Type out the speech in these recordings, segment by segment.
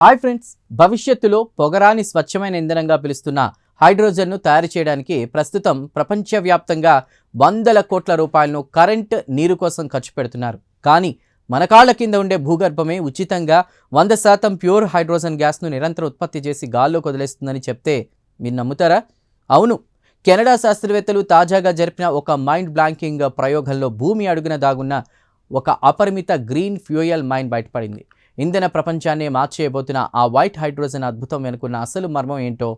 Hi friends, భవిష్యత్తులో పొగరాని స్వచ్ఛమైన ఇంధనంగా పిలుస్తున్న హైడ్రోజన్ను తయారు చేయడానికి ప్రస్తుతం ప్రపంచవ్యాప్తంగా వందల కోట్ల రూపాయలను కరెంట్, నీరు కోసం ఖర్చు పెడుతున్నారు. కానీ మన కాళ్ల కింద ఉండే భూగర్భమే ఉచితంగా 100% ప్యూర్ హైడ్రోజన్ గ్యాస్ను నిరంతరం ఉత్పత్తి చేసి గాల్లోకి వదిలేస్తుందని చెప్తే మీరు నమ్ముతారా? అవును, కెనడా శాస్త్రవేత్తలు తాజాగా జరిపిన ఒక మైండ్ బ్లాంకింగ్ ప్రయోగంలో భూమి అడుగున దాగున్న ఒక అపరిమిత గ్రీన్ ఫ్యూయల్ మైన్ బయటపడింది. ఇంధన ప్రపంచాన్ని మార్చేయబోతున్న ఆ వైట్ హైడ్రోజన్ అద్భుతం వెనుకున్న అసలు మర్మం ఏంటో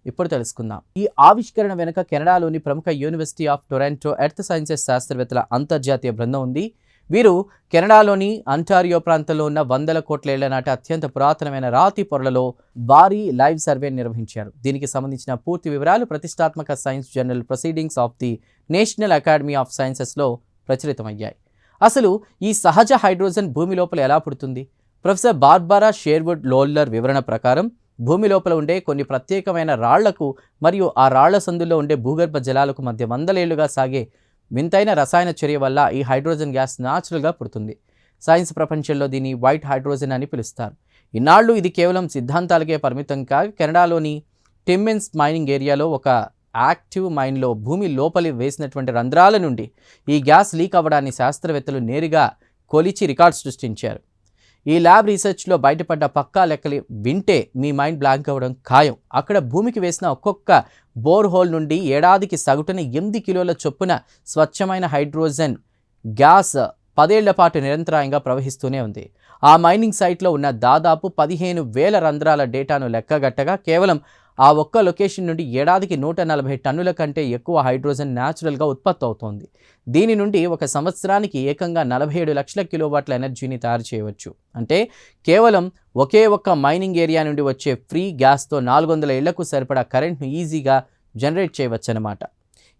ఇప్పుడు తెలుసుకుందాం. ఈ ఆవిష్కరణ వెనుక కెనడాలోని ప్రముఖ university of Toronto earth sciences శాస్త్రవేత్తల అంతర్జాతీయ బృందం ఉంది. వీరు కెనడాలోని అంటారియో ప్రాంతంలో ఉన్న వందల కోట్లేళ్ల నాటి అత్యంత పురాతనమైన రాతి పొరలలో భారీ లైవ్ సర్వే నిర్వహించారు. దీనికి సంబంధించిన పూర్తి వివరాలు ప్రతిష్టాత్మక science journal proceedings of the national academy of సైన్సెస్లో ప్రచురితమయ్యాయి. అసలు ఈ సహజ హైడ్రోజన్ భూమి లోపల ఎలా పుడుతుంది? ప్రొఫెసర్ బార్బరా షేర్వుడ్ లోల్లర్ వివరణ ప్రకారం భూమి లోపల ఉండే కొన్ని ప్రత్యేకమైన రాళ్లకు మరియు ఆ రాళ్ల సందుల్లో ఉండే భూగర్భ జలాలకు మధ్య వందలేళ్లుగా సాగే వింతైన రసాయన చర్య వల్ల ఈ హైడ్రోజన్ గ్యాస్ న్యాచురల్గా పుడుతుంది. సైన్స్ ప్రపంచంలో దీన్ని వైట్ హైడ్రోజన్ అని పిలుస్తారు. ఇన్నాళ్ళు ఇది కేవలం సిద్ధాంతాలకే పరిమితం కాగా కెనడాలోని టిమ్మెన్స్ మైనింగ్ ఏరియాలో ఒక యాక్టివ్ మైన్లో భూమి లోపలి వేసినటువంటి రంధ్రాల నుండి ఈ గ్యాస్ లీక్ అవ్వడాన్ని శాస్త్రవేత్తలు నేరుగా కొలిచి రికార్డ్ సృష్టించారు. ఈ ల్యాబ్ రీసెర్చ్లో బయటపడ్డ పక్కా లెక్కలు వింటే మీ మైండ్ బ్లాంక్ అవ్వడం ఖాయం. అక్కడ భూమికి వేసిన ఒక్కొక్క బోర్ హోల్ నుండి ఏడాదికి సగటున 8 కిలోల చొప్పున స్వచ్ఛమైన హైడ్రోజన్ గ్యాస్ 10 ఏళ్ల పాటు నిరంతరాయంగా ప్రవహిస్తూనే ఉంది. ఆ మైనింగ్ సైట్లో ఉన్న దాదాపు 15,000 రంధ్రాల డేటాను లెక్కగట్టగా కేవలం ఆ ఒక్క లొకేషన్ నుండి ఏడాదికి 140 టన్నుల కంటే ఎక్కువ హైడ్రోజన్ న్యాచురల్గా ఉత్పత్తి అవుతోంది. దీని నుండి ఒక సంవత్సరానికి ఏకంగా 47 లక్షల కిలోవాట్ల ఎనర్జీని తయారు చేయవచ్చు. అంటే కేవలం ఒకే ఒక్క మైనింగ్ ఏరియా నుండి వచ్చే ఫ్రీ గ్యాస్తో 400 ఇళ్లకు సరిపడా కరెంట్ను ఈజీగా జనరేట్ చేయవచ్చన్నమాట.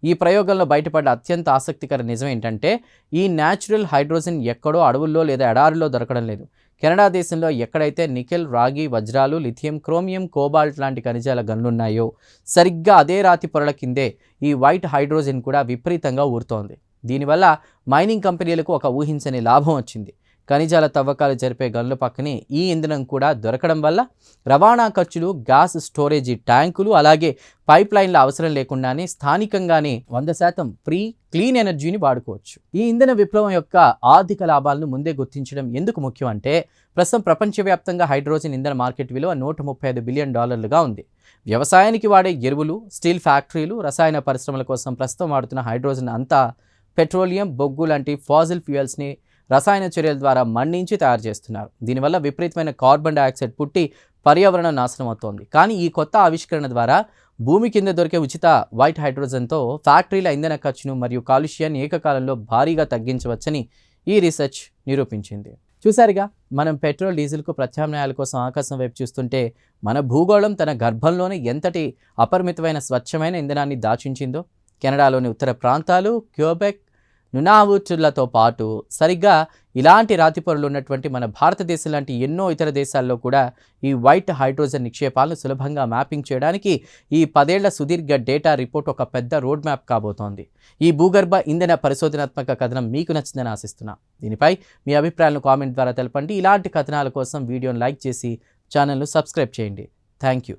ఈ ప్రయోగంలో బయటపడ్డ అత్యంత ఆసక్తికర నిజం ఏంటంటే ఈ న్యాచురల్ హైడ్రోజన్ ఎక్కడో అడవుల్లో లేదా ఎడారిలో దొరకడం లేదు. కెనడా దేశంలో ఎక్కడైతే నికెల్, రాగి, వజ్రాలు, లిథియం, క్రోమియం, కోబాల్ట్ లాంటి ఖనిజాల గనులున్నాయో సరిగ్గా అదే రాతి పొరల కిందే ఈ వైట్ హైడ్రోజన్ కూడా విపరీతంగా ఊరుతోంది. దీనివల్ల మైనింగ్ కంపెనీలకు ఒక ఊహించని లాభం వచ్చింది. ఖనిజాల తవ్వకాలు జరిపే గనుల పక్కనే ఈ ఇంధనం కూడా దొరకడం వల్ల రవాణా ఖర్చులు, గ్యాస్ స్టోరేజీ ట్యాంకులు, అలాగే పైప్ లైన్ల అవసరం లేకుండానే స్థానికంగానే 100% ఫ్రీ క్లీన్ ఎనర్జీని వాడుకోవచ్చు. ఈ ఇంధన విప్లవం యొక్క ఆర్థిక లాభాలను ముందే గుర్తించడం ఎందుకు ముఖ్యం అంటే ప్రస్తుతం ప్రపంచవ్యాప్తంగా హైడ్రోజన్ ఇంధన మార్కెట్ విలువ $135 బిలియన్ ఉంది. వ్యవసాయానికి వాడే ఎరువులు, స్టీల్ ఫ్యాక్టరీలు, రసాయన పరిశ్రమల కోసం ప్రస్తుతం వాడుతున్న హైడ్రోజన్ అంతా పెట్రోలియం, బొగ్గు లాంటి ఫాజిల్ ఫ్యూయల్స్ని రసాయన చర్యల ద్వారా మండించి తయారు చేస్తున్నారు. దీనివల్ల విపరీతమైన కార్బన్ డైఆక్సైడ్ పుట్టి పర్యావరణం నాశనం అవుతోంది. కానీ ఈ కొత్త ఆవిష్కరణ ద్వారా భూమి కింద దొరికే ఉచిత వైట్ హైడ్రోజన్తో ఫ్యాక్టరీల ఇంధన ఖర్చును మరియు కాలుష్యాన్ని ఏకకాలంలో భారీగా తగ్గించవచ్చని ఈ రీసెర్చ్ నిరూపించింది. చూసారుగా, మనం పెట్రోల్, డీజిల్కు ప్రత్యామ్నాయాల కోసం ఆకాశం వైపు చూస్తుంటే మన భూగోళం తన గర్భంలోనే ఎంతటి అపరిమితమైన స్వచ్ఛమైన ఇంధనాన్ని దాచించిందో. కెనడాలోని ఉత్తర ప్రాంతాలు, క్యూబెక్, నునావుట్లతో పాటు సరిగ్గా ఇలాంటి రాతి పొరలు ఉన్నటువంటి మన భారతదేశం లాంటి ఎన్నో ఇతర దేశాల్లో కూడా ఈ వైట్ హైడ్రోజన్ నిక్షేపాలను సులభంగా మ్యాపింగ్ చేయడానికి ఈ 10 ఏళ్ల సుదీర్ఘ డేటా రిపోర్ట్ ఒక పెద్ద రోడ్ మ్యాప్ కాబోతోంది. ఈ భూగర్భ ఇంధన పరిశోధనాత్మక కథనం మీకు నచ్చిందని ఆశిస్తున్నా. దీనిపై మీ అభిప్రాయాలను కామెంట్ ద్వారా తెలపండి. ఇలాంటి కథనాల కోసం వీడియోను లైక్ చేసి ఛానల్ను సబ్స్క్రైబ్ చేయండి. Thank you.